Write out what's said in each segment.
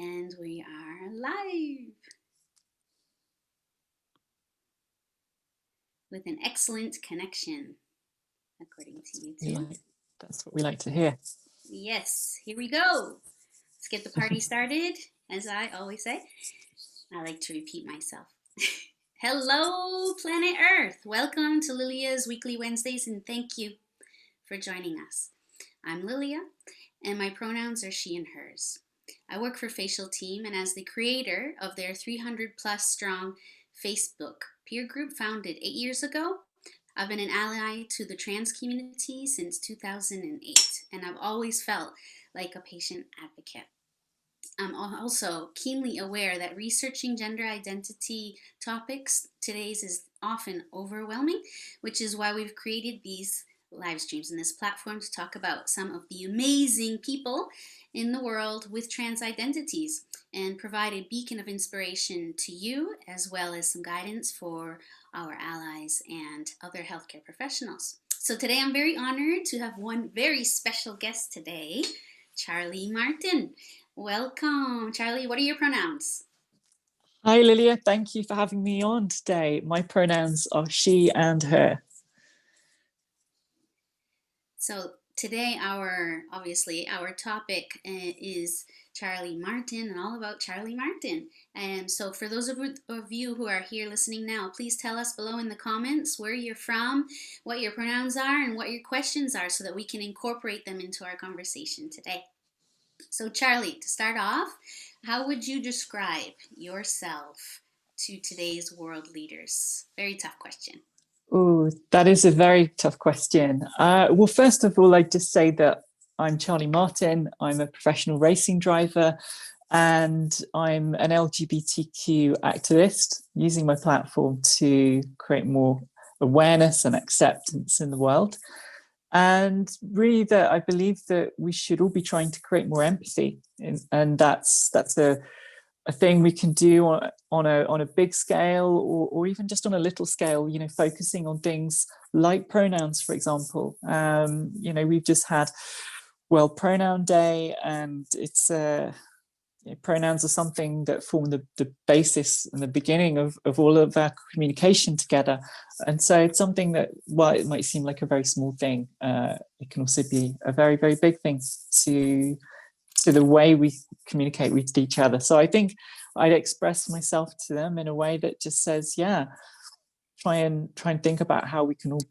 And we are live with an excellent connection, according to YouTube. That's what we like to hear. Yes, here we go. Let's get the party started. As I always say, I like to repeat myself. Hello, planet Earth. Welcome to Lilia's Weekly Wednesdays, and thank you for joining us. I'm Lilia, and my pronouns are she and hers. I work for Facialteam, and as the creator of their 300 plus strong Facebook peer group founded 8 years ago, I've been an ally to the trans community since 2008, and I've always felt like a patient advocate. I'm also keenly aware that researching gender identity topics today's is often overwhelming, which is why we've created these live streams and this platform to talk about some of the amazing people in the world with trans identities and provide a beacon of inspiration to you, as well as some guidance for our allies and other healthcare professionals. So today I'm very honored to have one very special guest today, Charlie Martin. Welcome, Charlie. What are your pronouns? Hi, Lilia. Thank you for having me on today. My pronouns are she and her. So today, our topic is Charlie Martin and all about Charlie Martin. And so for those of you who are here listening now, please tell us below in the comments where you're from, what your pronouns are, and what your questions are so that we can incorporate them into our conversation today. So Charlie, to start off, how would you describe yourself to today's world leaders? Very tough question. Oh, that is a very tough question. Well, first of all, I'd just say that I'm Charlie Martin. I'm a professional racing driver and I'm an LGBTQ activist using my platform to create more awareness and acceptance in the world. And really that I believe that we should all be trying to create more empathy. And that's a thing we can do on a big scale or even just on a little scale, focusing on things like pronouns, for example. We've just had World Pronoun Day, and it's pronouns are something that form the basis and the beginning of all of our communication together. And so it's something that, while it might seem like a very small thing, it can also be a very, very big thing to the way we communicate with each other. So I think I'd express myself to them in a way that just says, try and think about how we can all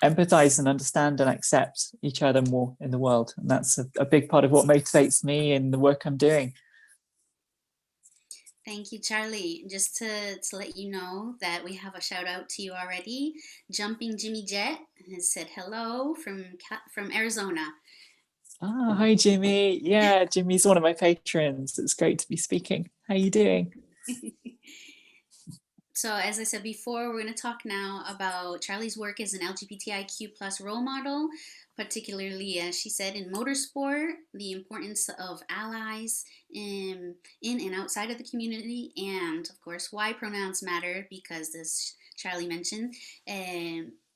empathize and understand and accept each other more in the world. And that's a big part of what motivates me in the work I'm doing. Thank you, Charlie. Just to let you know that we have a shout out to you already. Jumping Jimmy Jet has said hello from Arizona. Hi, Jimmy. Yeah, Jimmy's one of my patrons. It's great to be speaking. How are you doing? So, as I said before, we're going to talk now about Charlie's work as an LGBTIQ plus role model, particularly, as she said, in motorsport, the importance of allies in and outside of the community, and of course, why pronouns matter, because as Charlie mentioned,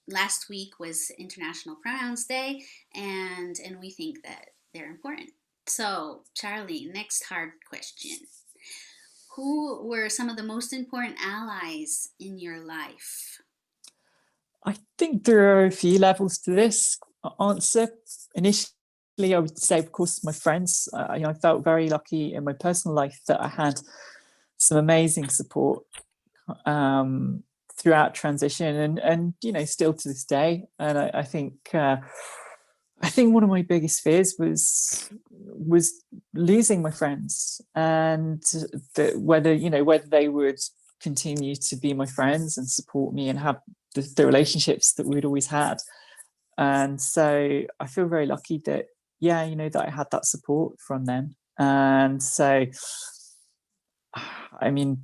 last week was International Pronouns Day, and we think that they're important. So, Charlie, next hard question. Who were some of the most important allies in your life? I think there are a few levels to this answer. Initially, I would say, of course, my friends. I felt very lucky in my personal life that I had some amazing support throughout transition, and still to this day. And I think one of my biggest fears was losing my friends, and whether they would continue to be my friends and support me and have the relationships that we'd always had. And so I feel very lucky that that I had that support from them. And so I mean,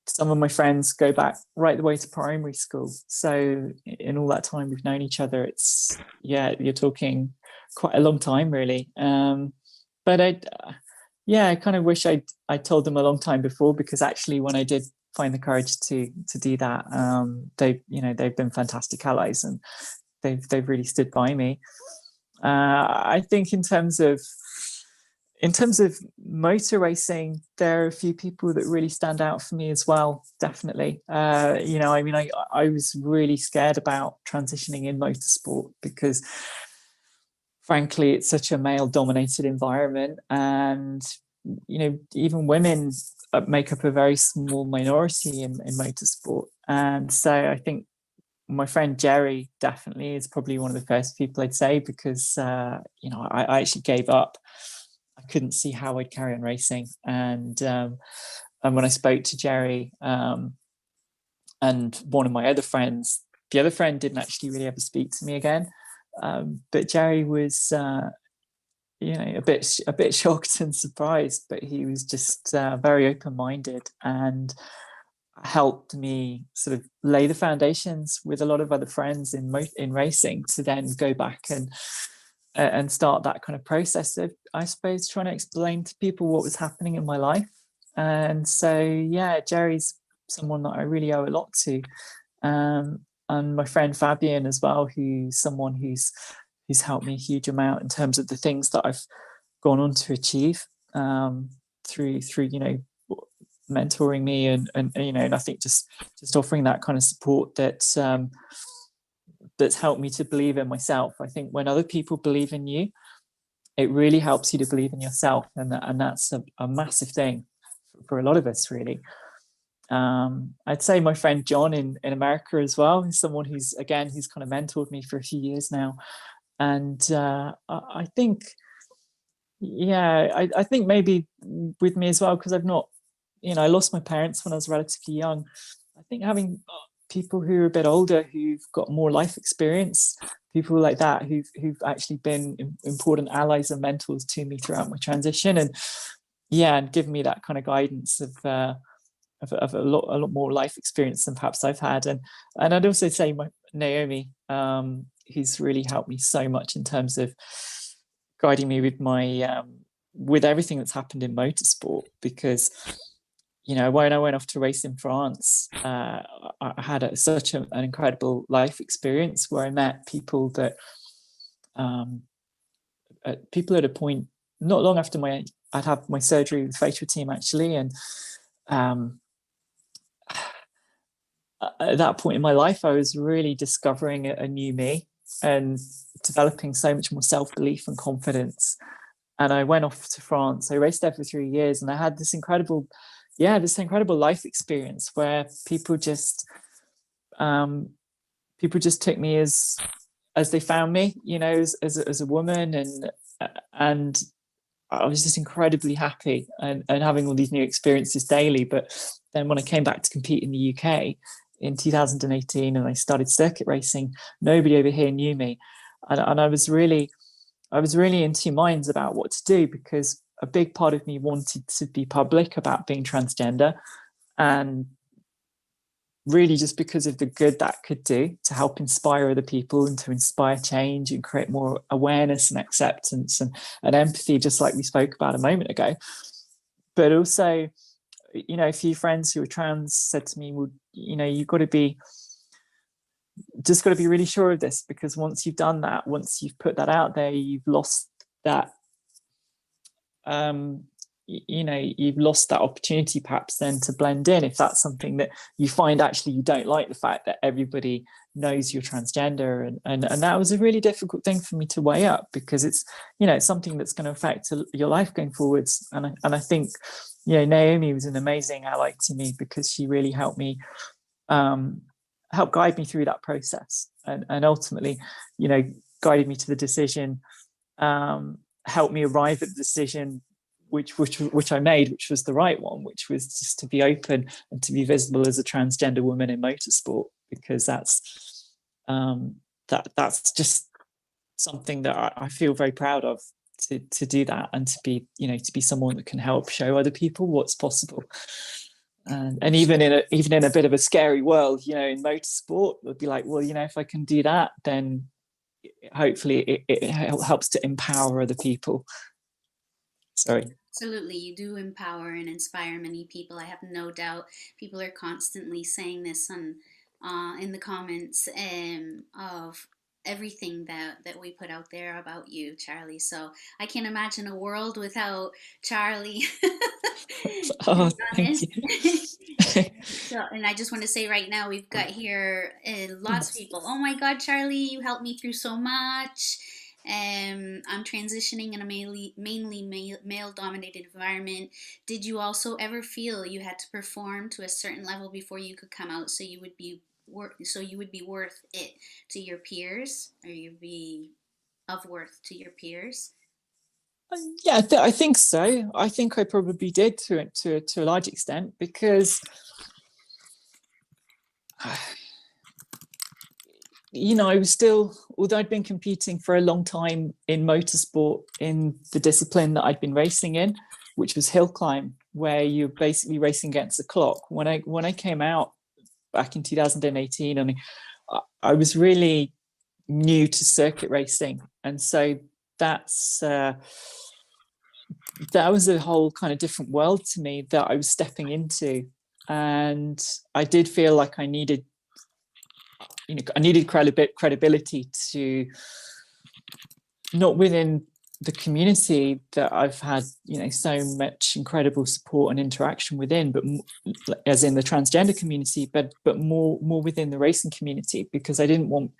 some of my friends go back right the way to primary school. So in all that time we've known each other, you're talking quite a long time, really. But I kind of wish I told them a long time before, because actually when I did find the courage to do that, they've been fantastic allies, and they've really stood by me. I think in terms of in terms of motor racing, there are a few people that really stand out for me as well. Definitely, I mean, I was really scared about transitioning in motorsport because, frankly, it's such a male-dominated environment, and even women make up a very small minority in motorsport. And so I think my friend Jerry definitely is probably one of the first people I'd say, because I actually gave up. I couldn't see how I'd carry on racing, and when I spoke to Jerry, and one of my other friends, the other friend didn't actually really ever speak to me again, but Jerry was a bit shocked and surprised, but he was just very open-minded and helped me sort of lay the foundations with a lot of other friends in racing to then go back and start that kind of process of, I suppose, trying to explain to people what was happening in my life. And so, yeah, Jerry's someone that I really owe a lot to. And my friend Fabian as well, who's someone who's helped me a huge amount in terms of the things that I've gone on to achieve, through mentoring me, and I think just offering that kind of support that's helped me to believe in myself. I think when other people believe in you, it really helps you to believe in yourself, and that's a massive thing for a lot of us, really. I'd say my friend John in America as well is someone who's kind of mentored me for a few years now. And I think, I think maybe with me as well, because I've not, I lost my parents when I was relatively young. I think having people who are a bit older, who've got more life experience, people like that, who've actually been important allies and mentors to me throughout my transition, and give me that kind of guidance of a lot more life experience than perhaps I've had. And I'd also say my Naomi, who's really helped me so much in terms of guiding me with my with everything that's happened in motorsport, because when I went off to race in France, I had such an incredible life experience where I met people that people at a point not long after I'd had my surgery with Facialteam, actually, and at that point in my life, I was really discovering a new me and developing so much more self-belief and confidence. And I went off to France. I raced there for 3 years, and I had this incredible life experience where people just took me as they found me, as a woman, and I was just incredibly happy and having all these new experiences daily. But then when I came back to compete in the UK in 2018 and I started circuit racing, nobody over here knew me, and I was really in two minds about what to do, because a big part of me wanted to be public about being transgender, and really just because of the good that could do to help inspire other people and to inspire change and create more awareness and acceptance and empathy, just like we spoke about a moment ago. But also, a few friends who are trans said to me, well, you've got to be really sure of this, because once you've done that, once you've put that out there, you've lost that you've lost that opportunity perhaps then to blend in, if that's something that you find actually you don't like, the fact that everybody knows you're transgender. And that was a really difficult thing for me to weigh up, because it's it's something that's going to affect your life going forwards. And I think Naomi was an amazing ally to me, because she really helped me help guide me through that process, and ultimately guided me to the decision, helped me arrive at the decision which I made, which was the right one, which was just to be open and to be visible as a transgender woman in motorsport, because that's just something that I feel very proud of, to do that, and to be someone that can help show other people what's possible. And even in a bit of a scary world, in motorsport, would be like, well, if I can do that, then hopefully it helps to empower other people. Sorry. Absolutely, you do empower and inspire many people. I have no doubt. People are constantly saying this in the comments, of everything that we put out there about you, Charlie. So I can't imagine a world without Charlie. To Oh, be thank honest. you. So, and I just want to say right now, we've got here lots of Yes. people. Oh my God, Charlie, you helped me through so much. I'm transitioning in a mainly male dominated environment. Did you also ever feel you had to perform to a certain level before you could come out, so you would be worth it to your peers, or you'd be of worth to your peers? Yeah, I think so. I think I probably did to a large extent because I was still, although I'd been competing for a long time in motorsport in the discipline that I'd been racing in, which was hill climb, where you're basically racing against the clock. When I came out back in 2018, and I was really new to circuit racing, and so that's that was a whole kind of different world to me that I was stepping into, and I did feel like I needed credibility to, not within the community that I've had so much incredible support and interaction within, but as in the transgender community, but more within the racing community, because I didn't want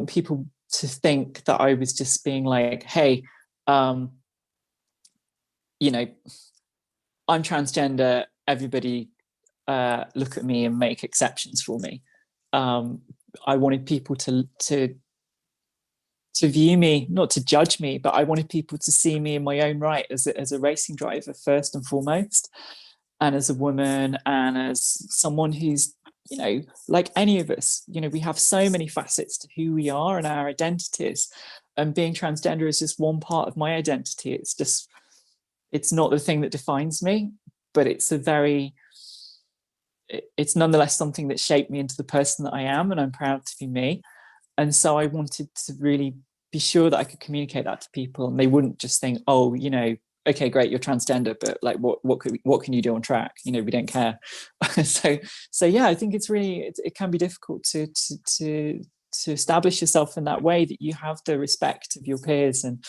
people to think that I was just being like, hey, you know I'm transgender, everybody look at me and make exceptions for me. I wanted people to view me, not to judge me, but I wanted people to see me in my own right as a racing driver first and foremost, and as a woman, and as someone who's, like any of us, we have so many facets to who we are and our identities. And being transgender is just one part of my identity. It's not the thing that defines me, but it's nonetheless something that shaped me into the person that I am, and I'm proud to be me. And so I wanted to really be sure that I could communicate that to people, and they wouldn't just think, oh, okay, great, you're transgender, but like, what can you do on track? We don't care. so yeah, I think it can be difficult to establish yourself in that way, that you have the respect of your peers, and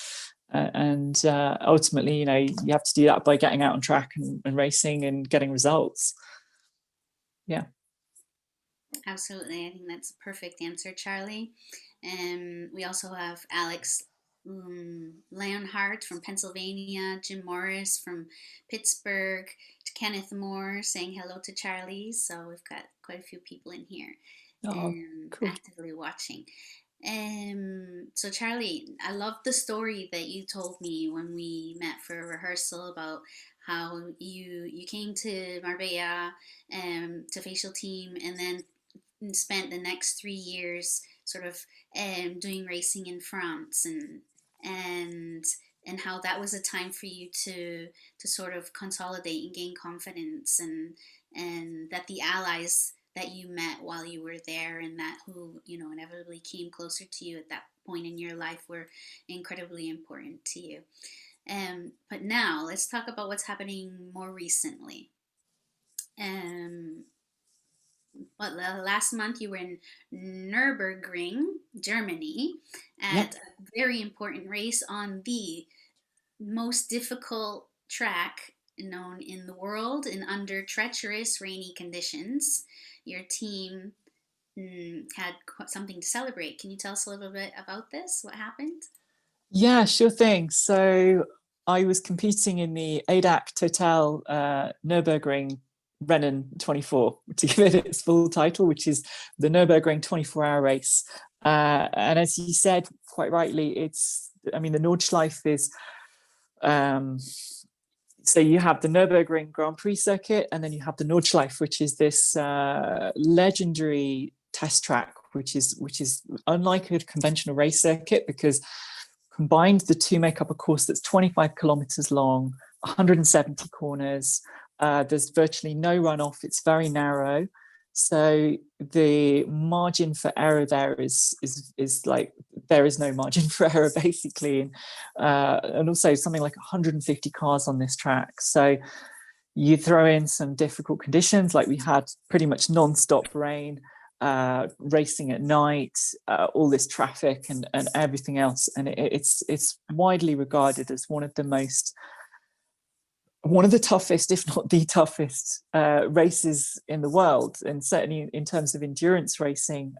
ultimately, you have to do that by getting out on track and racing and getting results. Yeah. Absolutely. I think that's a perfect answer, Charlie. We also have Alex Leonhardt from Pennsylvania, Jim Morris from Pittsburgh, Kenneth Moore saying hello to Charlie. So we've got quite a few people in here Oh, cool. actively watching. So Charlie, I love the story that you told me when we met for a rehearsal about how you came to Marbella to Facialteam, and then spent the next 3 years sort of doing racing in France, and and how that was a time for you to sort of consolidate and gain confidence, and that the allies that you met while you were there, and that who inevitably came closer to you at that point in your life, were incredibly important to you. But now let's talk about what's happening more recently. Um, last month you were in Nürburgring, Germany, Yep. at a very important race on the most difficult track known in the world, and under treacherous rainy conditions. Your team had something to celebrate. Can you tell us a little bit about this? What happened? Yeah, sure thing. So I was competing in the ADAC Total Nürburgring Rennen 24, to give it its full title, which is the Nürburgring 24-hour race. And as you said quite rightly, the Nordschleife is, so you have the Nürburgring Grand Prix circuit, and then you have the Nordschleife, which is this legendary test track, which is unlike a conventional race circuit, because combined, the two make up a course that's 25 kilometers long, 170 corners. There's virtually no runoff. It's very narrow. So the margin for error there is like, there is no margin for error, basically. And also something like 150 cars on this track. So you throw in some difficult conditions, like we had pretty much non-stop rain. racing at night, all this traffic and everything else. And it's widely regarded as one of the toughest, if not the toughest, races in the world. And certainly in terms of endurance racing,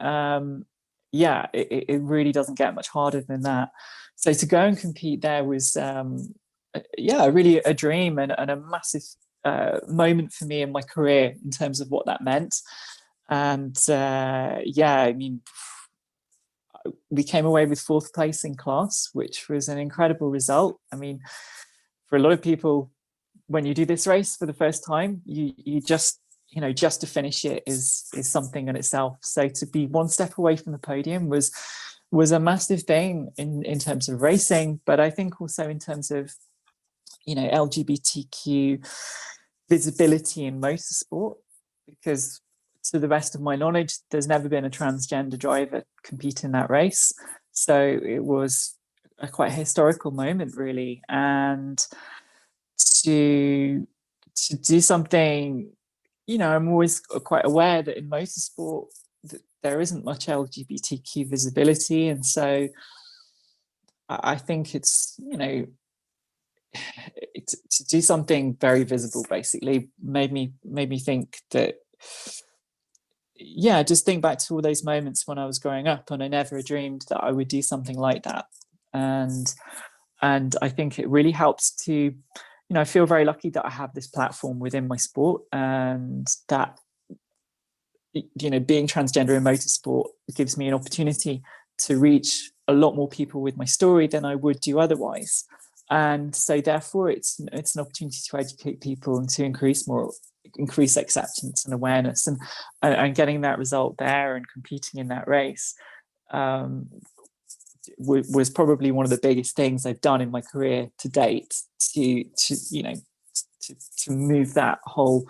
it really doesn't get much harder than that. So to go and compete there was, really a dream and a massive moment for me in my career in terms of what that meant. And I mean, we came away with 4th place in class, which was an incredible result. I mean, for a lot of people, when you do this race for the first time, you just to finish it is something in itself. So to be one step away from the podium was a massive thing in terms of racing, but I think also in terms of LGBTQ visibility in motorsport, because to the best of my knowledge, there's never been a transgender driver compete in that race. So it was a quite historical moment, really. And to do something, I'm always quite aware that in motorsport that there isn't much LGBTQ visibility. And so I think it's, to do something very visible basically made me think that, just think back to all those moments when I was growing up and I never dreamed that I would do something like that. And I think it really helps to, I feel very lucky that I have this platform within my sport, and that, being transgender in motorsport gives me an opportunity to reach a lot more people with my story than I would do otherwise. And so therefore it's an opportunity to educate people and to increase acceptance and awareness, and getting that result there and competing in that race was probably one of the biggest things I've done in my career to date to move that whole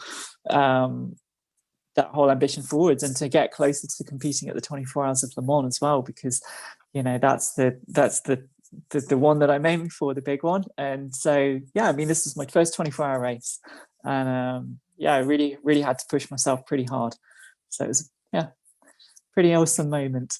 ambition forwards, and to get closer to competing at the 24 Hours of Le Mans as well, because that's the one that I'm aiming for, the big one. And so I mean, this is my first 24-hour race, and I really had to push myself pretty hard. So it was pretty awesome moment.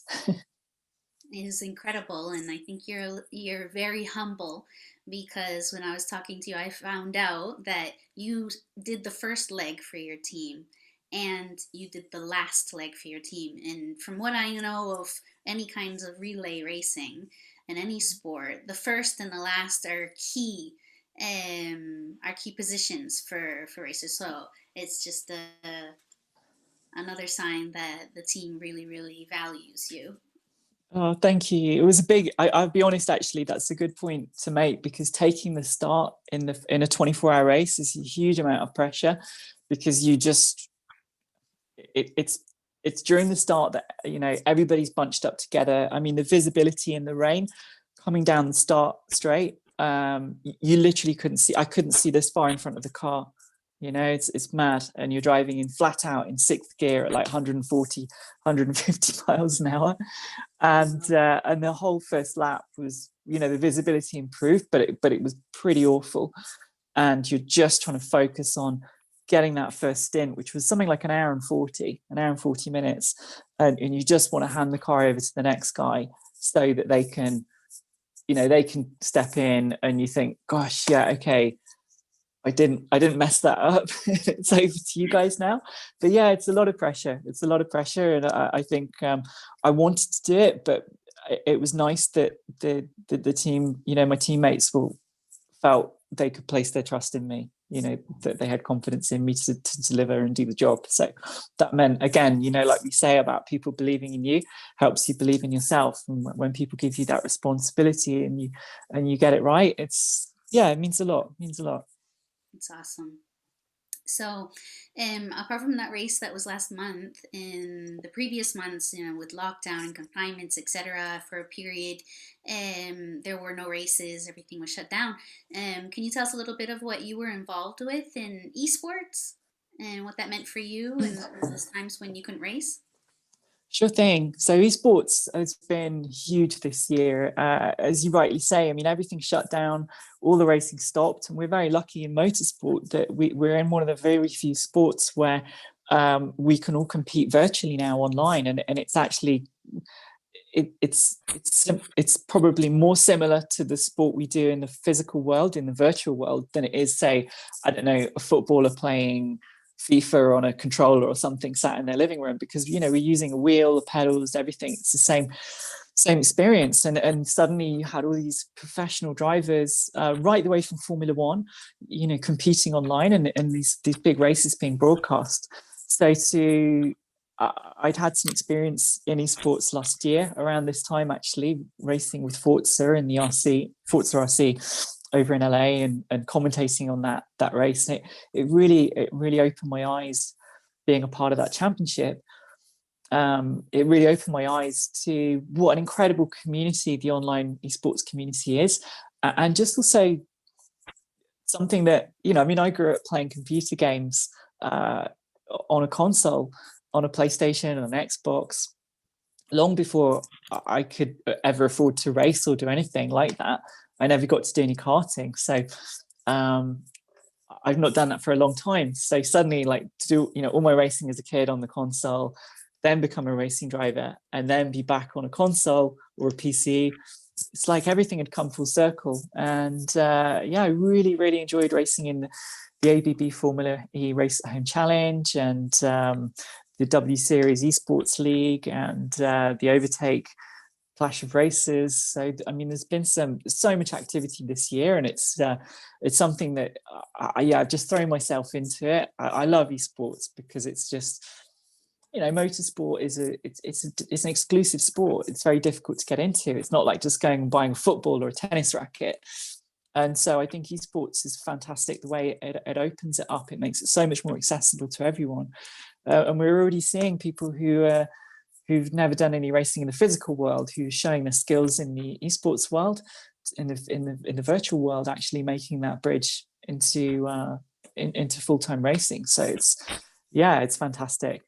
It is incredible, and I think you're very humble, because when I was talking to you, I found out that you did the first leg for your team and you did the last leg for your team. And from what I know of any kinds of relay racing in any sport, the first and the last are key positions for races. So it's just another sign that the team really, really values you. Oh, thank you. It was a big, I'll be honest, actually, that's a good point to make, because taking the start in a 24-hour race is a huge amount of pressure, because it's during the start that, everybody's bunched up together. I mean, the visibility in the rain coming down the start straight, you literally I couldn't see this far in front of the car. It's mad, and you're driving in flat out in 6th gear at like 140, 150 miles an hour, and the whole first lap was, the visibility improved, but it was pretty awful, and you're just trying to focus on getting that first stint, which was something like an hour and 40 minutes, and you just want to hand the car over to the next guy so that they can step in, and you think, gosh, okay, I didn't mess that up. It's over to you guys now. But it's a lot of pressure. And I think I wanted to do it, but it was nice that the team, my teammates felt they could place their trust in me, that they had confidence in me to deliver and do the job. So that meant, again, like we say about people believing in you, helps you believe in yourself. And when people give you that responsibility and you get it right, it means a lot. It's awesome. So, apart from that race that was last month, in the previous months, with lockdown and confinements, etc., for a period, there were no races. Everything was shut down. Can you tell us a little bit of what you were involved with in esports and what that meant for you and those times when you couldn't race? Sure thing. So esports has been huge this year. As you rightly say, I mean, everything shut down, all the racing stopped, and we're very lucky in motorsport that we're in one of the very few sports where we can all compete virtually now online, and it's actually it's probably more similar to the sport we do in the physical world, in the virtual world, than it is, say, I don't know, a footballer playing FIFA on a controller or something sat in their living room, because we're using a wheel, the pedals, everything. It's the same experience, and suddenly you had all these professional drivers, right the way from Formula One, competing online, and these big races being broadcast. So I'd had some experience in esports last year around this time, actually racing with Forza in the Forza RC over in LA, and commentating on that race. And it really opened my eyes being a part of that championship. It really opened my eyes to what an incredible community the online esports community is, and just also something that I grew up playing computer games on a console, on a PlayStation, on an Xbox, long before I could ever afford to race or do anything like that. I never got to do any karting, so I've not done that for a long time. So suddenly, like, to do all my racing as a kid on the console, then become a racing driver, and then be back on a console or a PC. It's like everything had come full circle. And I really enjoyed racing in the ABB Formula E Race at Home Challenge, and the W Series Esports League, and the Overtake Clash of Races. So I mean, there's been so much activity this year, and it's something that I've just thrown myself into it. I love esports because it's just, motorsport is it's an exclusive sport. It's very difficult to get into. It's not like just going and buying a football or a tennis racket. And so I think esports is fantastic. The way it opens it up, it makes it so much more accessible to everyone. And we're already seeing people who've never done any racing in the physical world, who are showing their skills in the esports world, in the virtual world, actually making that bridge into full-time racing. So it's fantastic.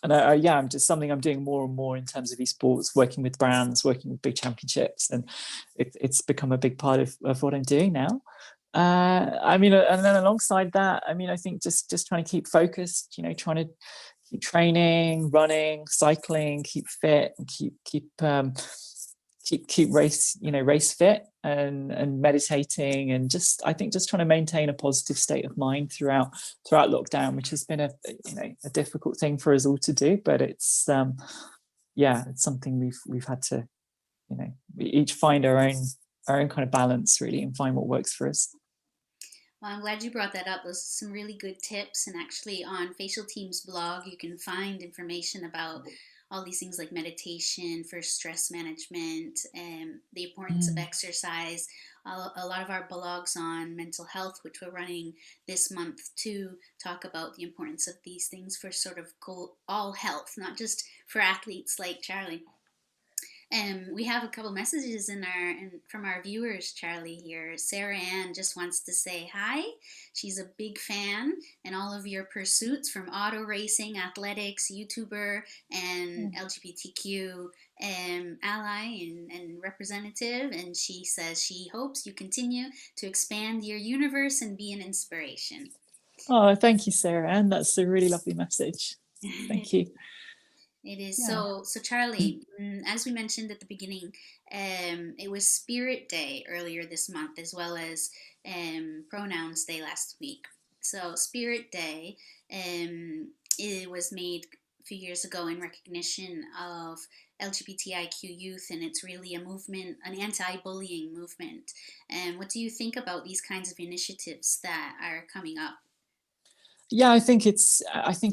And I'm just something I'm doing more and more in terms of esports, working with brands, working with big championships, and it's become a big part of what I'm doing now. And then alongside that, I think just trying to keep focused, trying to keep training, running, cycling, keep fit, and keep race fit, and meditating, and just trying to maintain a positive state of mind throughout lockdown, which has been a difficult thing for us all to do, but it's it's something we've had to, we each find our own kind of balance, really, and find what works for us. Well, I'm glad you brought that up. Those are some really good tips. And actually, on Facialteam's blog, you can find information about all these things like meditation for stress management and the importance of exercise. A lot of our blogs on mental health, which we're running this month to talk about the importance of these things for sort of all health, not just for athletes like Charlie. We have a couple messages from our viewers, Charlie, here. Sarah Ann just wants to say hi. She's a big fan in all of your pursuits, from auto racing, athletics, YouTuber, and LGBTQ ally and representative. And she says she hopes you continue to expand your universe and be an inspiration. Oh, thank you, Sarah Ann. That's a really lovely message. Thank you. It is. So Charlie, as we mentioned at the beginning, it was Spirit Day earlier this month, as well as Pronouns Day last week. So Spirit Day, it was made a few years ago in recognition of LGBTIQ youth, and it's really a movement, an anti-bullying movement. What do you think about these kinds of initiatives that are coming up? Yeah, I think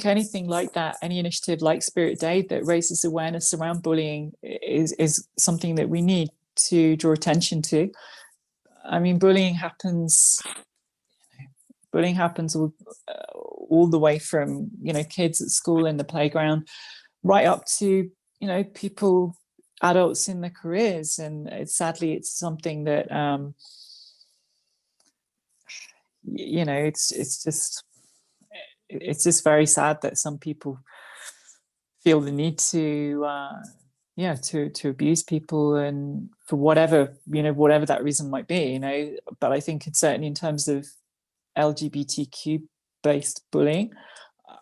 anything like that, any initiative like Spirit Day that raises awareness around bullying is something that we need to draw attention to. I mean, bullying happens all the way from, kids at school, in the playground, right up to, people, adults in their careers. And sadly, it's something that, it's just very sad that some people feel the need to to abuse people, and for whatever that reason might be. But I think it's certainly, in terms of LGBTQ based bullying,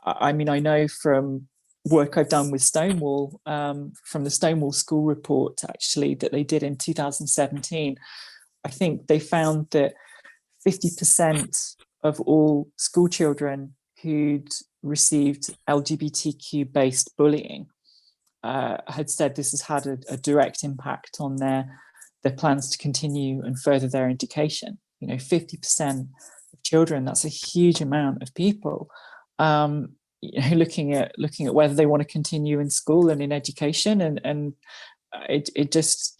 I mean, I know from work I've done with Stonewall, from the Stonewall School Report, actually, that they did in 2017, I think they found that 50% of all school children who'd received LGBTQ based bullying had said this has had a direct impact on their plans to continue and further their education. 50% of children, that's a huge amount of people. Looking at whether they want to continue in school and in education, and it just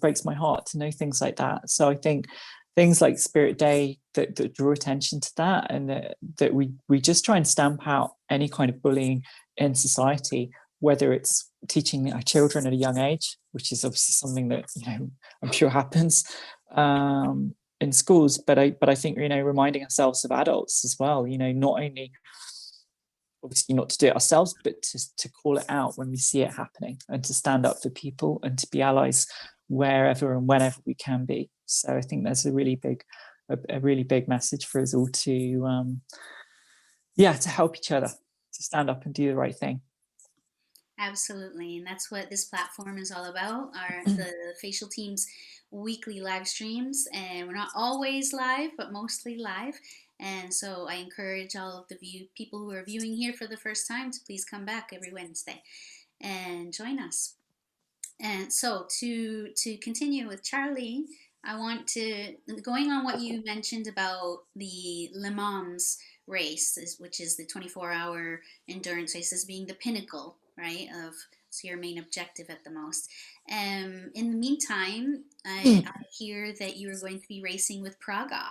breaks my heart to know things like that. So I think things like Spirit Day that draw attention to that, and that we just try and stamp out any kind of bullying in society, whether it's teaching our children at a young age, which is obviously something that I'm sure happens in schools, but I think reminding ourselves of adults as well, not only obviously not to do it ourselves, but to call it out when we see it happening, and to stand up for people and to be allies wherever and whenever we can be. So I think that's a really big message for us all to help each other, to stand up and do the right thing. Absolutely, and that's what this platform is all about. The Facialteam's weekly live streams, and we're not always live, but mostly live. And so I encourage all of the people who are viewing here for the first time to please come back every Wednesday and join us. And so to continue with Charlie, I want to, going on what you mentioned about the Le Mans race, which is the 24-hour endurance race, as being the pinnacle, right, of so your main objective at the most. In the meantime, I hear that you are going to be racing with Praga.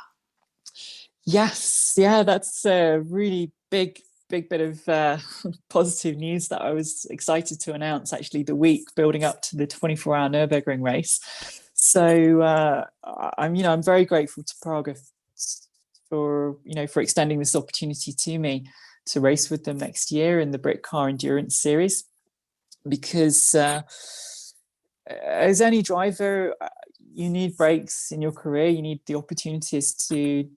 Yes, yeah, that's a really big bit of positive news that I was excited to announce actually the week building up to the 24-hour Nürburgring race. So I'm very grateful to Praga for extending this opportunity to me to race with them next year in the Brit Car Endurance Series, because as any driver, you need breaks in your career. You need the opportunities to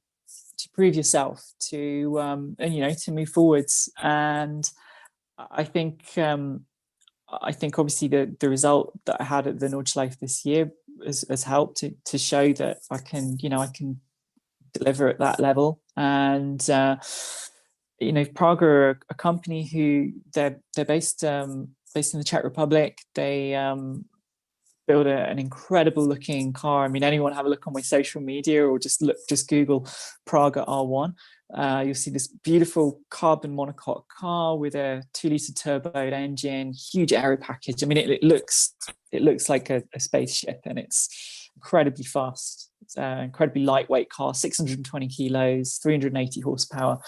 prove yourself, and to move forwards. And I think obviously the result that I had at the Nordschleife this year has helped to show that I can deliver at that level. And Praga are a company who they're based in the Czech Republic. They build an incredible looking car. I mean, anyone have a look on my social media or just Google Praga R1. You'll see this beautiful carbon monocoque car with a 2-litre turbo engine, huge aero package. I mean, it looks like a spaceship, and it's incredibly fast. It's an incredibly lightweight car, 620 kilos, 380 horsepower.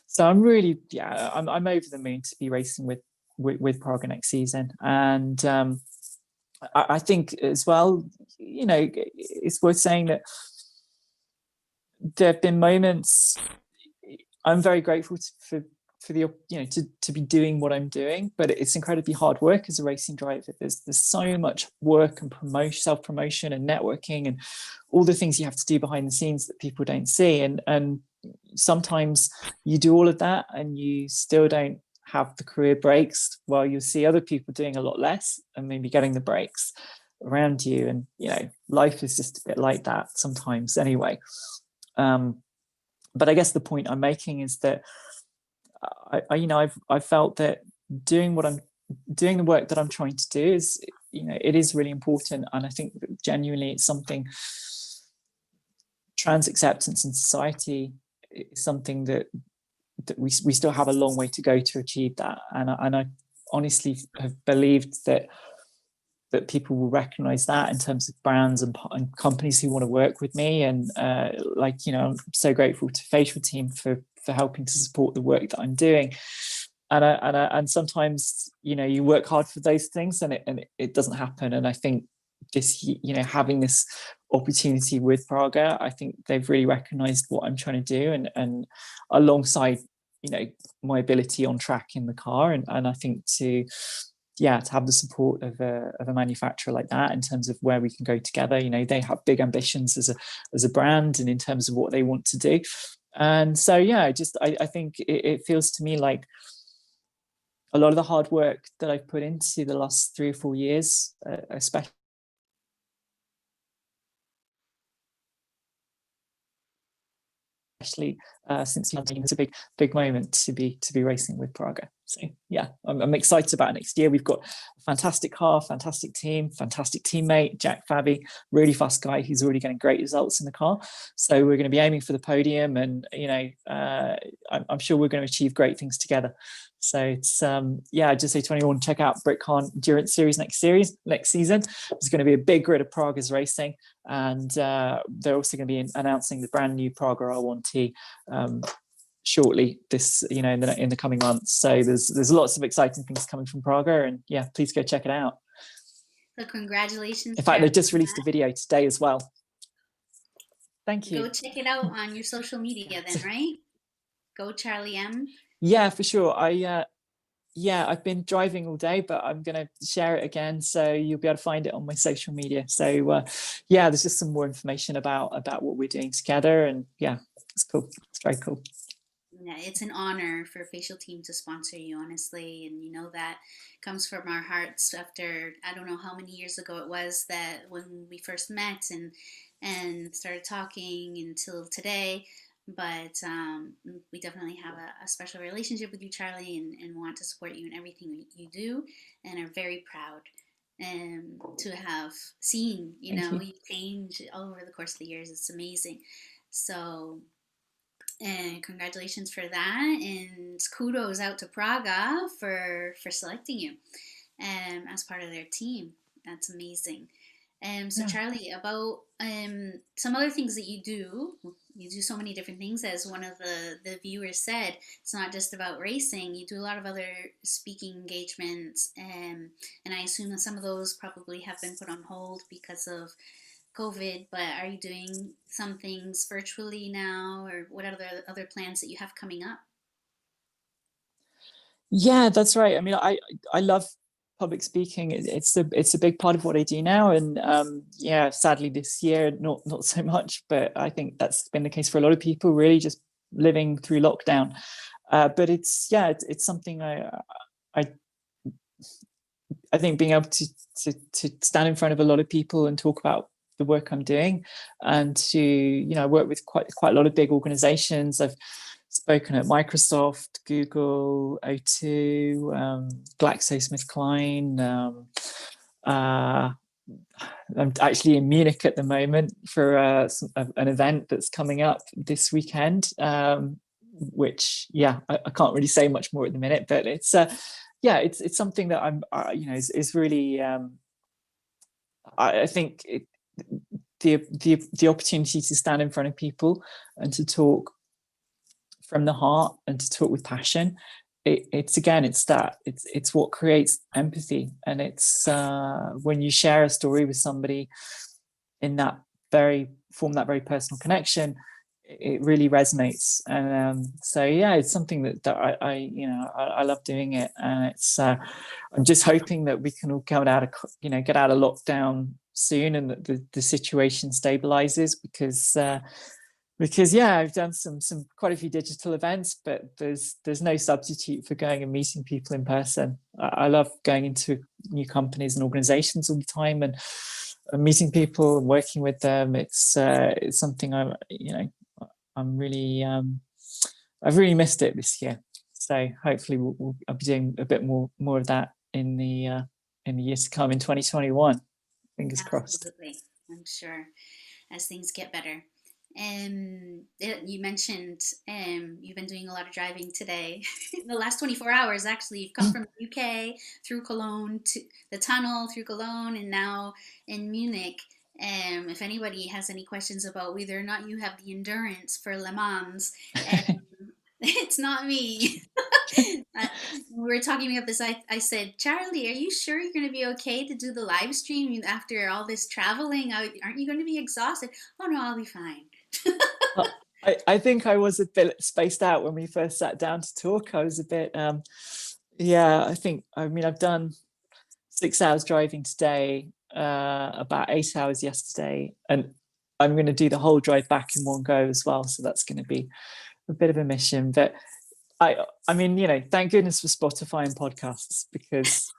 So I'm really, I'm over the moon to be racing with Praga next season. And I think as well, it's worth saying that there have been moments. I'm very grateful for the to be doing what I'm doing, but it's incredibly hard work as a racing driver. There's so much work and self-promotion and networking and all the things you have to do behind the scenes that people don't see. And sometimes you do all of that and you still don't have the career breaks, while you see other people doing a lot less and maybe getting the breaks around you. And life is just a bit like that sometimes anyway. But I guess the point I'm making is that I've felt that doing the work that I'm trying to do is it is really important. And I think that genuinely it's something, trans acceptance in society is something that we still have a long way to go to achieve that. And I honestly have believed that people will recognize that in terms of brands and companies who want to work with me. And I'm so grateful to Facialteam for helping to support the work that I'm doing. And sometimes you work hard for those things and it doesn't happen. And I think this having this opportunity with Praga, I think they've really recognized what I'm trying to do, and alongside my ability on track in the car, and I think to have the support of a manufacturer like that in terms of where we can go together. They have big ambitions as a brand and in terms of what they want to do. And so I think it feels to me like a lot of the hard work that I've put into the last 3 or 4 years, especially since it's a big moment to be racing with Praga. So yeah, I'm excited about next year. We've got a fantastic car, fantastic team, fantastic teammate, Jack Fabi, really fast guy who's already getting great results in the car. So we're going to be aiming for the podium, and I'm sure we're going to achieve great things together. So it's I just say to anyone, check out BritCon Endurance Series next season. There's going to be a big grid of Praga's racing, and they're also going to be announcing the brand new Praga R1T shortly in the coming months. So there's lots of exciting things coming from Praga, and yeah, please go check it out. So congratulations. In fact, they just released a video today as well. Thank you. Go check it out on your social media then, right? Go Charlie M. Yeah, for sure. I've been driving all day, but I'm going to share it again, so you'll be able to find it on my social media. So there's just some more information about what we're doing together, and yeah, it's cool. It's very cool. Yeah, it's an honor for Facialteam to sponsor you, honestly, and you know that comes from our hearts. After I don't know how many years ago it was that when we first met and started talking until today. But we definitely have a special relationship with you, Charlie, and want to support you in everything you do, and are very proud to have seen, you change over the course of the years. It's amazing. So, and congratulations for that, and kudos out to Praga for selecting you as part of their team. That's amazing. So Charlie, about some other things that you do so many different things. As one of the viewers said, it's not just about racing. You do a lot of other speaking engagements, and I assume that some of those probably have been put on hold because of COVID, but are you doing some things virtually now, or what are the other plans that you have coming up? Yeah, that's right. I mean, I love public speaking. It's a big part of what I do now, and sadly this year not so much, but I think that's been the case for a lot of people, really just living through lockdown. But it's something I think being able to stand in front of a lot of people and talk about the work I'm doing, and to work with quite a lot of big organizations. I've spoken at Microsoft, Google, O2, GlaxoSmithKline. I'm actually in Munich at the moment for an event that's coming up this weekend, which I can't really say much more at the minute, but it's something that I'm is really I think the opportunity to stand in front of people and to talk from the heart and to talk with passion, it's what creates empathy. And it's when you share a story with somebody in that form that very personal connection, it really resonates. And it's something that I love doing it. And it's I'm just hoping that we can all get out of lockdown soon, and that the situation stabilizes, because I've done some quite a few digital events, but there's no substitute for going and meeting people in person. I love going into new companies and organizations all the time, and meeting people and working with them. It's something I'm really I've really missed it this year. So hopefully I'll be doing a bit more of that in the years to come in 2021. Fingers crossed. Absolutely, I'm sure, as things get better. You mentioned you've been doing a lot of driving today. In the last 24 hours, actually, you've come from the UK through Cologne to the tunnel through Cologne, and now in Munich. If anybody has any questions about whether or not you have the endurance for Le Mans, it's not me. We were talking about this. I said, Charlie, are you sure you're going to be okay to do the live stream after all this traveling? Aren't you going to be exhausted? Oh no, I'll be fine. I think I was a bit spaced out when we first sat down to talk. I was a bit I've done 6 hours driving today, about 8 hours yesterday, and I'm going to do the whole drive back in one go as well, so that's going to be a bit of a mission. But I mean, thank goodness for Spotify and podcasts, because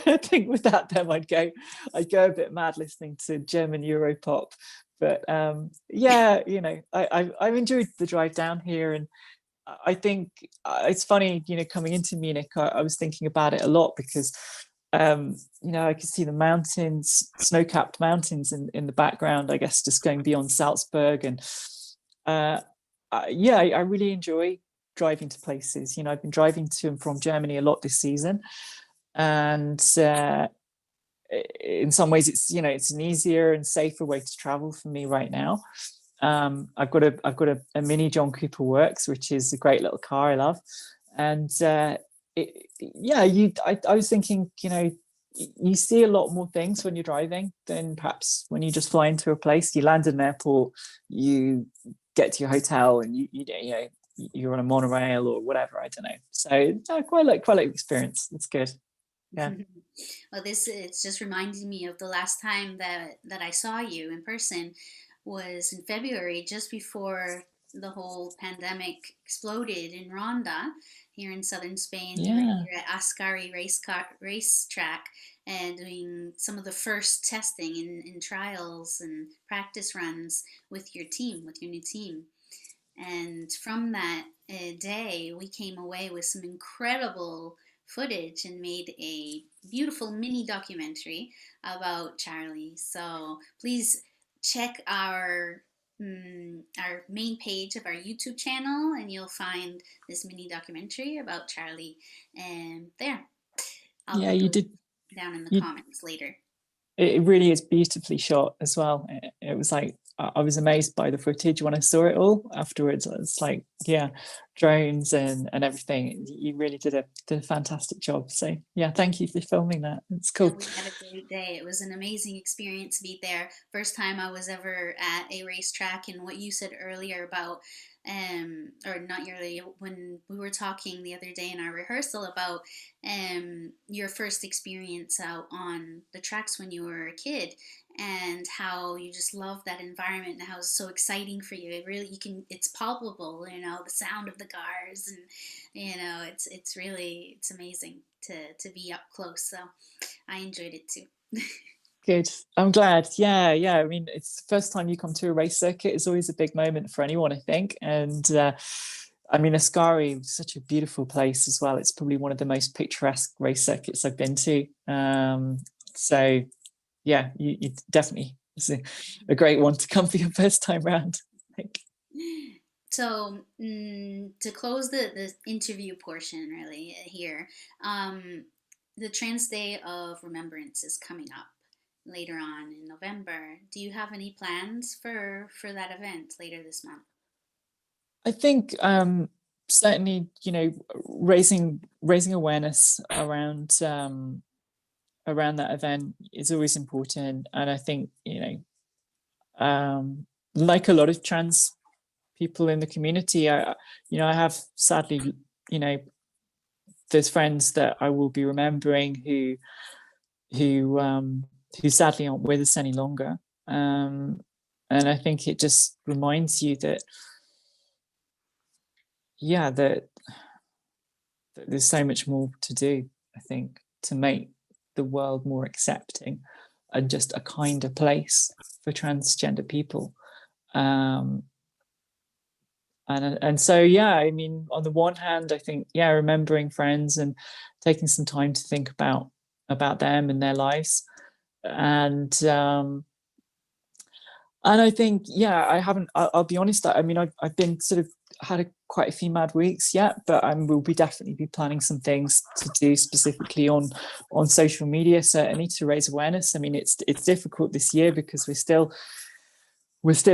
I think without them I'd go a bit mad listening to German Europop. But yeah, I've enjoyed the drive down here, and I think it's funny, coming into Munich, I was thinking about it a lot, because I could see the mountains, snow-capped mountains in the background, I guess, just going beyond Salzburg. And yeah, I really enjoy driving to places. I've been driving to and from Germany a lot this season, and in some ways it's an easier and safer way to travel for me right now. I've got a mini John Cooper Works, which is a great little car I love. And I was thinking, you see a lot more things when you're driving than perhaps when you just fly into a place. You land in an airport, you get to your hotel, and you're on a monorail or whatever. I don't know. So I quite like the experience. It's good. Yeah. Well, it's just reminding me of the last time that I saw you in person was in February, just before the whole pandemic exploded in Ronda, here in southern Spain. You were Yeah. here at Ascari racetrack and doing some of the first testing in trials and practice runs with your team, with your new team. And from that day, we came away with some incredible footage and made a beautiful mini documentary about Charlie. So please check our main page of our YouTube channel, and you'll find this mini documentary about Charlie. And there, I'll Yeah, link you it did. down in the You comments later. It really is beautifully shot as well. It was like, I was amazed by the footage when I saw it all afterwards. It's like, yeah, drones and everything. You really did a fantastic job. So yeah, thank you for filming that. It's Yeah, cool. we had a great day. It was an amazing experience to be there. First time I was ever at a racetrack, and what you said earlier about, or not earlier, when we were talking the other day in our rehearsal about your first experience out on the tracks when you were a kid, and how you just love that environment and how it's so exciting for you. It really, it's palpable, the sound of the cars, and it's really, it's amazing to be up close. So I enjoyed it too. Good. I'm glad. Yeah, yeah. I mean, it's the first time you come to a race circuit. It's always a big moment for anyone, I think. And I mean, Ascari is such a beautiful place as well. It's probably one of the most picturesque race circuits I've been to. So yeah, you definitely, it's a great one to come for your first time round, I think. So to close the interview portion, really here, the Trans Day of Remembrance is coming up later on in November. Do you have any plans for that event later this month? I think certainly, raising awareness around that event is always important. And I think, like a lot of trans people in the community, I have sadly, you know, there's friends that I will be remembering who sadly aren't with us any longer. And I think it just reminds you that, yeah, that there's so much more to do, I think, to make the world more accepting and just a kinder place for transgender people. Um, and so, yeah, I mean, on the one hand, I think, yeah, remembering friends and taking some time to think about them and their lives. And I think, yeah, I haven't, I'll be honest, I mean, I've been sort of had quite a few mad weeks yet, but we'll definitely be planning some things to do specifically on social media, certainly to raise awareness. I mean, it's difficult this year because we're still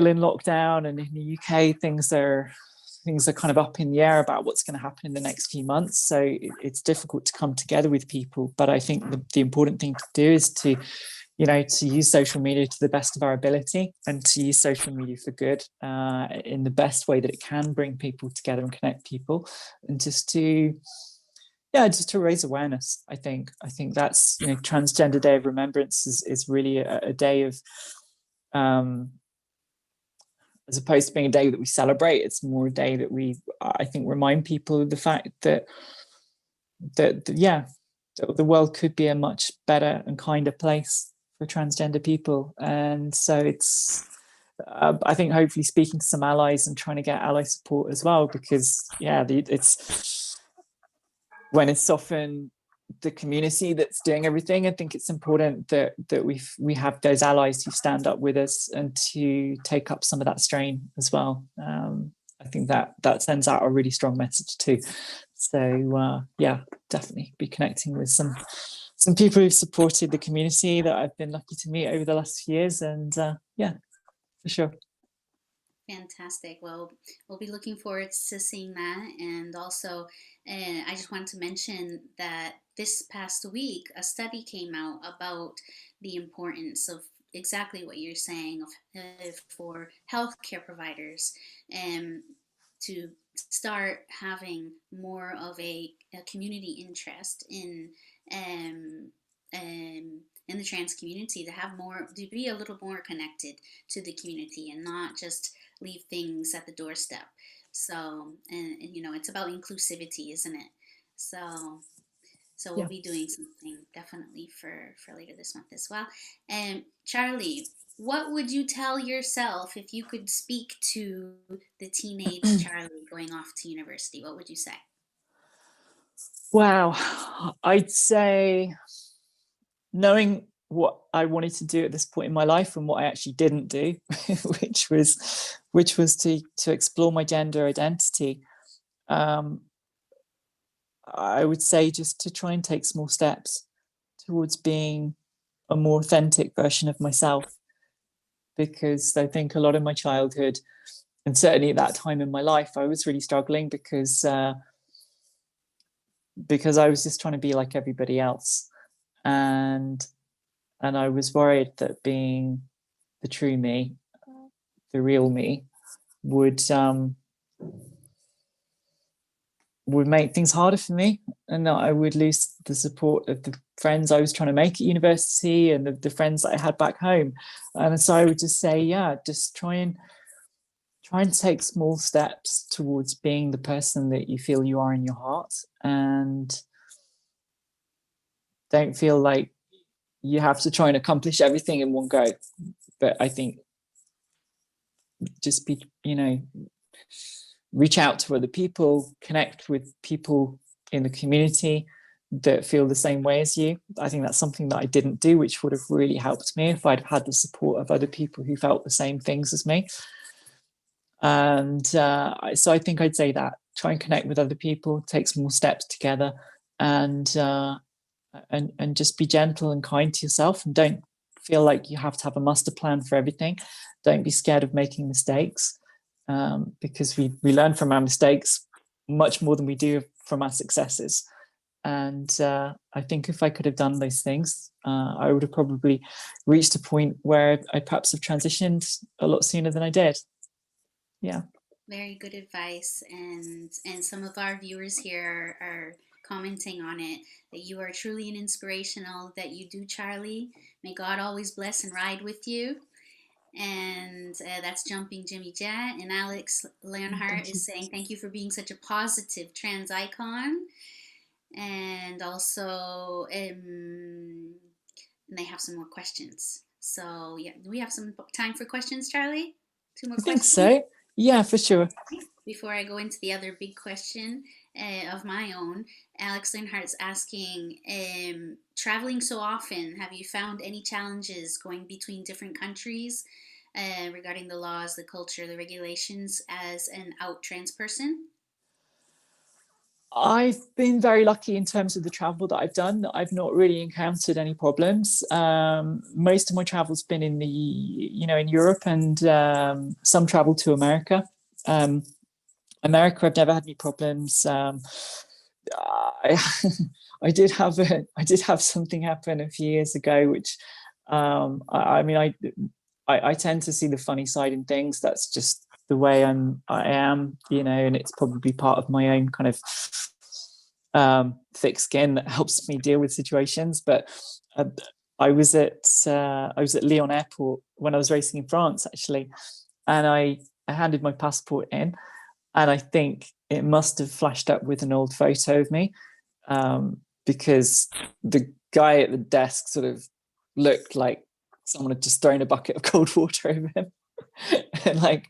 in lockdown, and in the UK things are kind of up in the air about what's going to happen in the next few months. So it's difficult to come together with people. But I think the important thing to do is to use social media to the best of our ability, and to use social media for good, in the best way that it can bring people together and connect people, and just to raise awareness. I think that's, Transgender Day of Remembrance is really a day of as opposed to being a day that we celebrate, it's more a day that we, I think, remind people of the fact that yeah, the world could be a much better and kinder place for transgender people. And so it's, I think, hopefully speaking to some allies and trying to get ally support as well, because it's when it's often the community that's doing everything. I think it's important that we have those allies who stand up with us and to take up some of that strain as well. I think that sends out a really strong message too. So yeah, definitely be connecting with some people who've supported the community that I've been lucky to meet over the last few years, and yeah, for sure. Fantastic. Well, we'll be looking forward to seeing that. And also, I just wanted to mention that this past week, a study came out about the importance of exactly what you're saying for healthcare providers and to start having more of a community interest um, in the trans community, to have more, to be a little more connected to the community and not just leave things at the doorstep. So, and you know, it's about inclusivity, isn't it? So, so we'll Yeah. be doing something definitely for later this month as well. And Charlie, what would you tell yourself if you could speak to the teenage Charlie going off to university? What would you say? Wow, I'd say, knowing what I wanted to do at this point in my life and what I actually didn't do, which was to explore my gender identity. Um, I would say just to try and take small steps towards being a more authentic version of myself, because I think a lot of my childhood, and certainly at that time in my life, I was really struggling because I was just trying to be like everybody else, and I was worried that being the true me, the real me, would make things harder for me, and that I would lose the support of the friends I was trying to make at university and the friends that I had back home. And so I would just say, yeah, just try and take small steps towards being the person that you feel you are in your heart, and don't feel like you have to try and accomplish everything in one go. But I think just be, reach out to other people, connect with people in the community that feel the same way as you. I think that's something that I didn't do, which would have really helped me if I'd had the support of other people who felt the same things as me. And so I think I'd say that try and connect with other people, take small steps together, and just be gentle and kind to yourself, and don't feel like you have to have a master plan for everything. Don't be scared of making mistakes, because we learn from our mistakes much more than we do from our successes. And I think if I could have done those things, I would have probably reached a point where I perhaps have transitioned a lot sooner than I did. Yeah. Very good advice, and some of our viewers here are commenting on it, that you are truly an inspirational, that you do, Charlie. May God always bless and ride with you. And that's Jumping Jimmy Jet. And Alex Leonhardt is saying, thank you for being such a positive trans icon. And also, and they have some more questions. So, yeah, do we have some time for questions, Charlie? Two more I think questions? so. Yeah, for sure. Before I go into the other big question of my own, Alex Linhart is asking, traveling so often, have you found any challenges going between different countries regarding the laws, the culture, the regulations as an out trans person? I've been very lucky in terms of the travel that I've done. I've not really encountered any problems. Most of my travel's been in in Europe, and some travel to America. America, I've never had any problems. I, I did have something happen a few years ago, which I mean, I tend to see the funny side in things. That's just the way I am, and it's probably part of my own kind of thick skin that helps me deal with situations. But I was at Lyon Airport when I was racing in France, actually, and I handed my passport in, and I think it must have flashed up with an old photo of me, because the guy at the desk sort of looked like someone had just thrown a bucket of cold water over him and like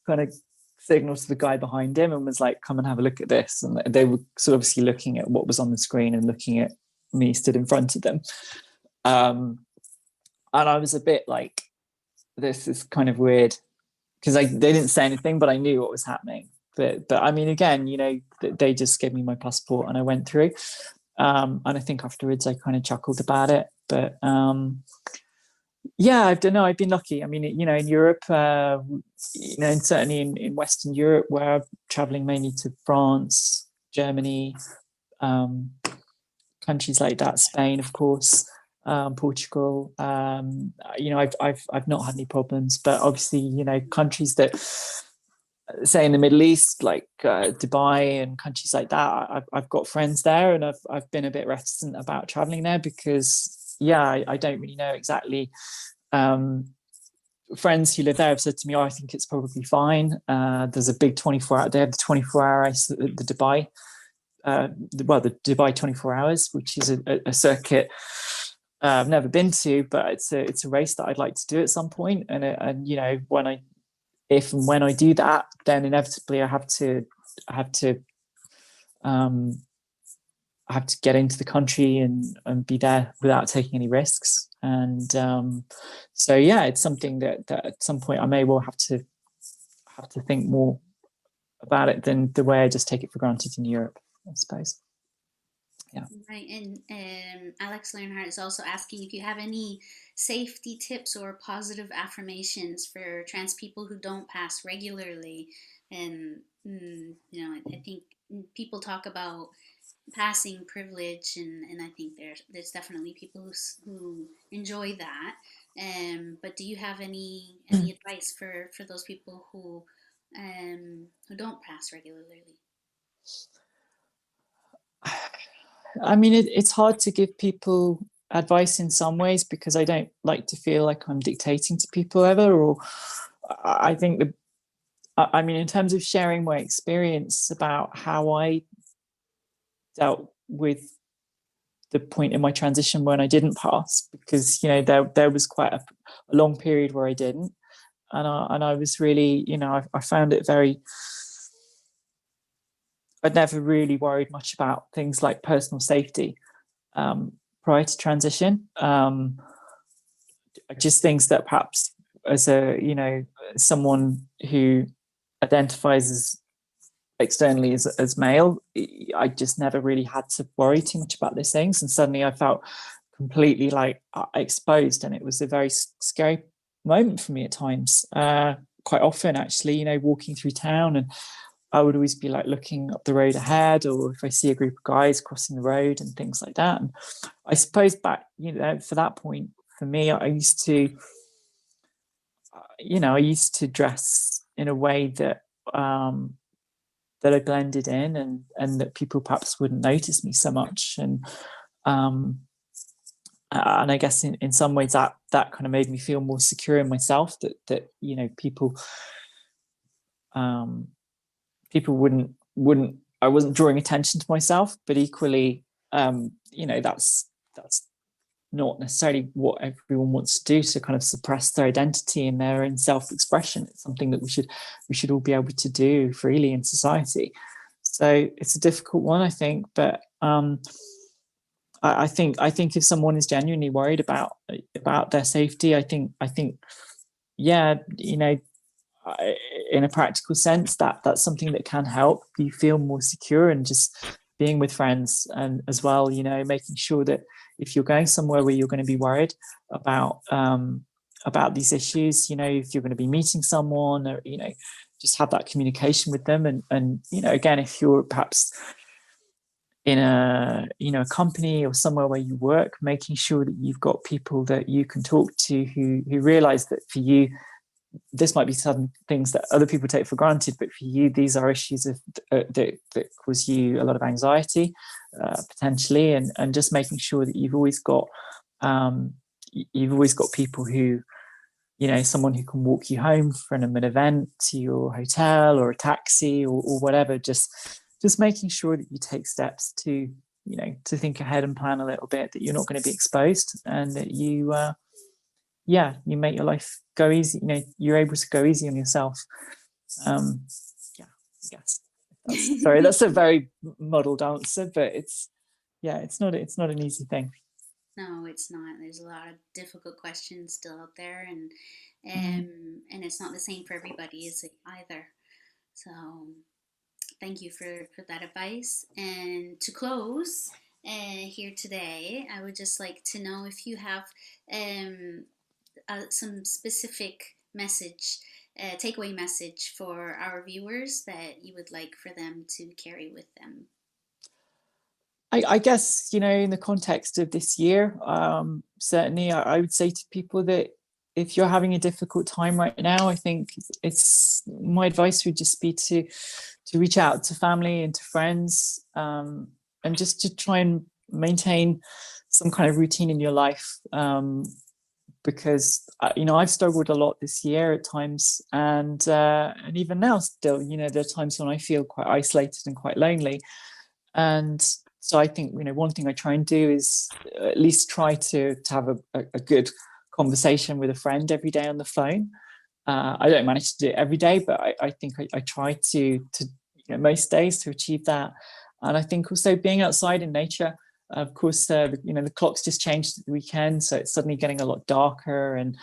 kind of signaled to the guy behind him and was like, come and have a look at this. And they were sort of obviously looking at what was on the screen and looking at me stood in front of them. And I was a bit like, this is kind of weird, because they didn't say anything, but I knew what was happening. But I mean, again, you know, they just gave me my passport and I went through. And I think afterwards I kind of chuckled about it. But yeah, I don't know. I've been lucky. I mean, you know, in Europe, you know, and certainly in Western Europe, where I'm traveling mainly to France, Germany, countries like that, Spain, of course, Portugal. You know, I've not had any problems. But obviously, you know, countries that, say in the Middle East, like Dubai and countries like that, I've got friends there, and I've been a bit reticent about traveling there because, yeah, I don't really know exactly. Friends who live there have said to me, "Oh, I think it's probably fine." There's a big 24-hour. They have the 24-hour race at the Dubai. The Dubai 24 Hours, which is a circuit I've never been to, but it's a race that I'd like to do at some point. And you know, if and when I do that, then inevitably I have to get into the country and be there without taking any risks. And so yeah, it's something that at some point I may well have to think more about it than the way I just take it for granted in Europe, I suppose. Yeah. Right. And Alex Learnhardt is also asking if you have any safety tips or positive affirmations for trans people who don't pass regularly. And, you know, I think people talk about passing privilege, and I think there's definitely people who enjoy that. But do you have any advice for those people who don't pass regularly? I mean, it's hard to give people advice in some ways because I don't like to feel like I'm dictating to people ever. Or I think I mean, in terms of sharing my experience about how I dealt with the point in my transition when I didn't pass, because you know there was quite a long period where I didn't, and I was really, you know, I found it very. I'd never really worried much about things like personal safety prior to transition. Just things that perhaps, as a, you know, someone who identifies as externally as male, I just never really had to worry too much about those things. And suddenly I felt completely like exposed, and it was a very scary moment for me at times. Quite often, actually, you know, walking through town, and I would always be like looking up the road ahead, or if I see a group of guys crossing the road and things like that. And I suppose back, you know, for that point, for me, I used to, you know, I used to dress in a way that that I blended in, and that people perhaps wouldn't notice me so much. And I guess in some ways that kind of made me feel more secure in myself, that you know, people wouldn't I wasn't drawing attention to myself, but equally, you know, that's not necessarily what everyone wants to do, to kind of suppress their identity and their own self-expression. It's something that we should all be able to do freely in society. So it's a difficult one, I think, but I think if someone is genuinely worried about their safety, I think yeah, you know, in a practical sense, that's something that can help you feel more secure, and just being with friends, and as well, you know, making sure that if you're going somewhere where you're going to be worried about these issues, you know, if you're going to be meeting someone, or you know, just have that communication with them. And you know, again, if you're perhaps in a, you know, a company or somewhere where you work, making sure that you've got people that you can talk to who realize that for you, this might be some things that other people take for granted, but for you, these are issues that cause you a lot of anxiety, potentially, and just making sure that you've always got people who someone who can walk you home from an event to your hotel, or a taxi, or whatever. Just making sure that you take steps to to think ahead and plan a little bit, that you're not going to be exposed, and that you make your life go easy. You're able to go easy on yourself. Yeah, I guess. Sorry, that's a very muddled answer, but it's not an easy thing. No, it's not. There's a lot of difficult questions still out there, and Mm. it's not the same for everybody, is it either? So thank you for that advice. And to close here today, I would just like to know if you have um, some specific message, takeaway message for our viewers that you would like for them to carry with them. I guess, in the context of this year, certainly I would say to people that if you're having a difficult time right now, I think it's my advice would just be to reach out to family and to friends, and just to try and maintain some kind of routine in your life, because I've struggled a lot this year at times, and even now still, there are times when I feel quite isolated and quite lonely. And so I think, one thing I try and do is at least try to have a good conversation with a friend every day on the phone. I don't manage to do it every day, but I think I try to most days to achieve that. And I think also being outside in nature. Of course, the clock's just changed at the weekend, so it's suddenly getting a lot darker, and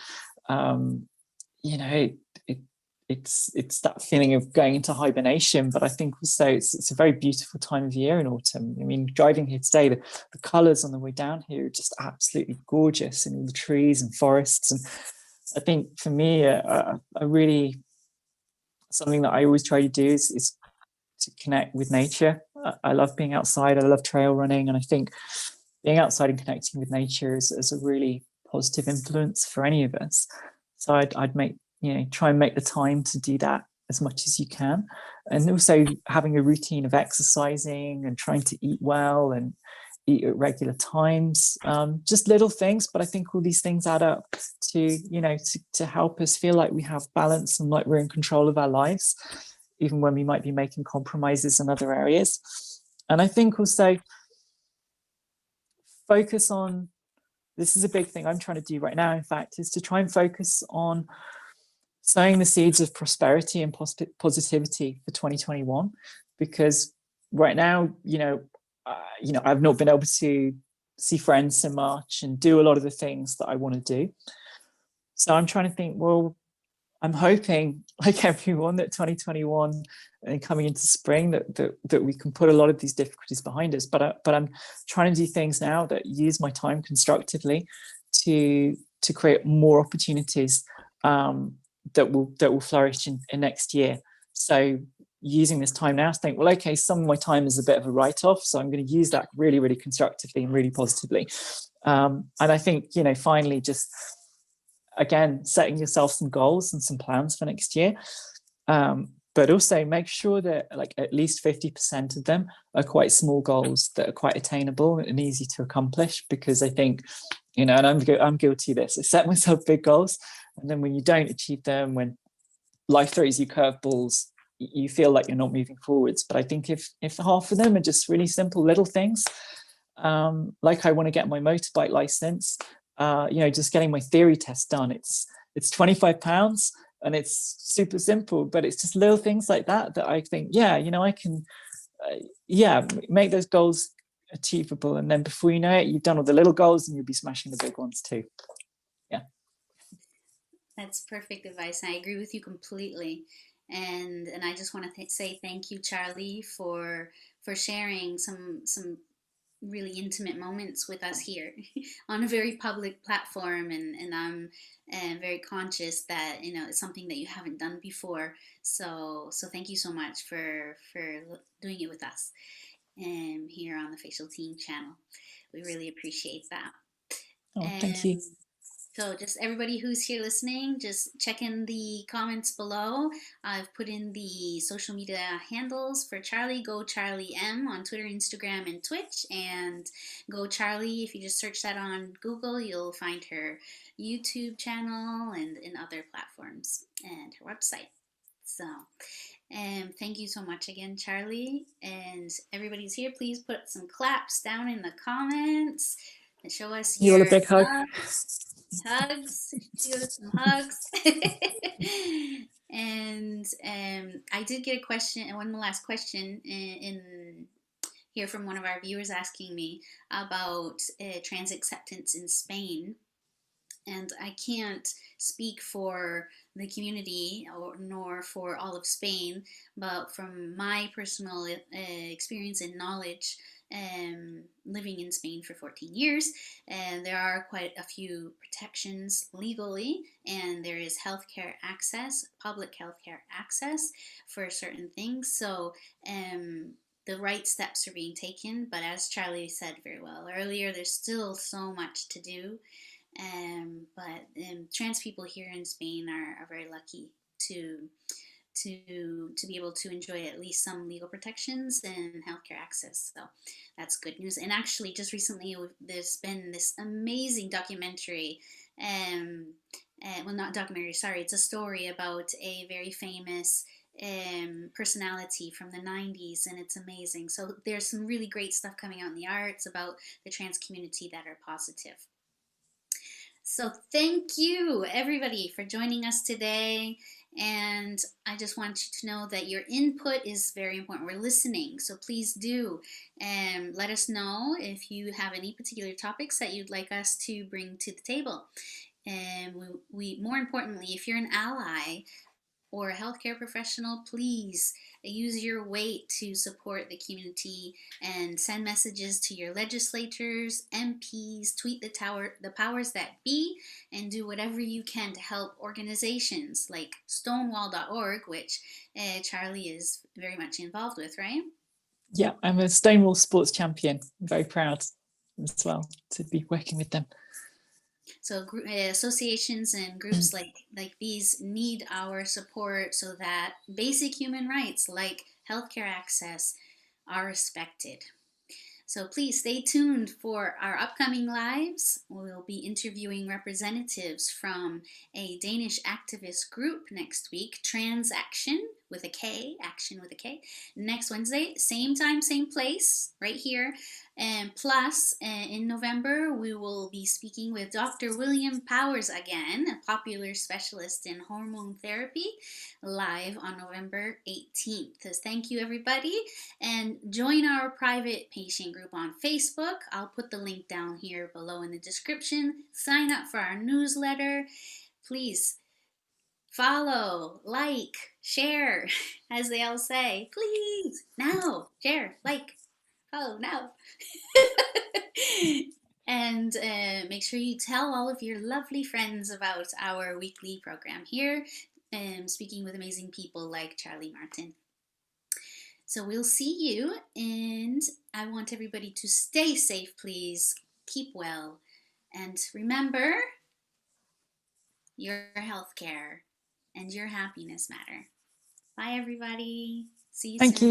you know, it, it's that feeling of going into hibernation. But I think also it's a very beautiful time of year in autumn. I mean, driving here today, the colours on the way down here are just absolutely gorgeous, in all the trees and forests. And I think for me, a really something that I always try to do is to connect with nature. I love being outside. I love trail running, and I think being outside and connecting with nature is a really positive influence for any of us. So I'd make try and make the time to do that as much as you can, and also having a routine of exercising and trying to eat well and eat at regular times. Just little things, but I think all these things add up to help us feel like we have balance and like we're in control of our lives, even when we might be making compromises in other areas. And I think also focus on, this is a big thing I'm trying to do right now, in fact, is to try and focus on sowing the seeds of prosperity and positivity for 2021. Because right now, I've not been able to see friends so much and do a lot of the things that I want to do. So I'm trying to think, well, I'm hoping, like everyone, that 2021 and coming into spring, that we can put a lot of these difficulties behind us. But I'm trying to do things now that use my time constructively to create more opportunities, that will flourish in next year. So using this time now to think, well, okay, some of my time is a bit of a write-off, so I'm going to use that really, really constructively and really positively. And I think, finally, just again, setting yourself some goals and some plans for next year. But also make sure that like at least 50% of them are quite small goals that are quite attainable and easy to accomplish. Because I think, and I'm guilty of this, I set myself big goals, and then when you don't achieve them, when life throws you curveballs, you feel like you're not moving forwards. But I think if half of them are just really simple little things, like I want to get my motorbike license, just getting my theory test done. It's £25 and it's super simple, but it's just little things like that I think, I can, make those goals achievable. And then before you know it, you've done all the little goals and you'll be smashing the big ones too. Yeah. That's perfect advice. I agree with you completely. And I just want to say thank you, Charlie, for sharing some really intimate moments with us here on a very public platform. And I'm very conscious that it's something that you haven't done before. So thank you so much for doing it with us here on the Facialteam channel. We really appreciate that. Oh, thank you. Um, So just everybody who's here listening, just check in the comments below. I've put in the social media handles for Charlie. Go Charlie M on Twitter, Instagram, and Twitch. And Go Charlie, if you just search that on Google, you'll find her YouTube channel and in other platforms and her website. So, thank you so much again, Charlie. And everybody's here. Please put some claps down in the comments and show us You all a your big hug. hugs. Give us some hugs. And I did get a question, and one last question in here from one of our viewers asking me about trans acceptance in Spain. And I can't speak for the community nor for all of Spain, but from my personal experience and knowledge, living in Spain for 14 years, and there are quite a few protections legally, and there is healthcare access, public healthcare access for certain things. So the right steps are being taken, but as Charlie said very well earlier, there's still so much to do. But trans people here in Spain are very lucky to be able to enjoy at least some legal protections and healthcare access. So that's good news. And actually, just recently, there's been this amazing documentary. Well, not documentary. Sorry, it's a story about a very famous personality from the 90s, and it's amazing. So there's some really great stuff coming out in the arts about the trans community that are positive. So thank you everybody for joining us today, and I just want you to know that your input is very important. We're listening, so please do let us know if you have any particular topics that you'd like us to bring to the table. And we more importantly, if you're an ally or a healthcare professional, please use your weight to support the community and send messages to your legislators, MPs, tweet the powers that be, and do whatever you can to help organizations like Stonewall.org, which Charlie is very much involved with, right? Yeah, I'm a Stonewall sports champion. I'm very proud as well to be working with them. So associations and groups like these need our support so that basic human rights like healthcare access are respected. So please stay tuned for our upcoming lives. We'll be interviewing representatives from a Danish activist group next week, Transaction with a K, action with a K, next Wednesday, same time, same place, right here. And plus, in November, we will be speaking with Dr. William Powers again, a popular specialist in hormone therapy, live on November 18th. So thank you, everybody. And join our private patient group on Facebook. I'll put the link down here below in the description. Sign up for our newsletter. Please follow, like, share, as they all say. Please, now, share, like, follow, now. And make sure you tell all of your lovely friends about our weekly program here, speaking with amazing people like Charlie Martin. So we'll see you, and I want everybody to stay safe, please. Keep well, and remember, your healthcare and your happiness matter. Bye, everybody. See you soon. Thank you.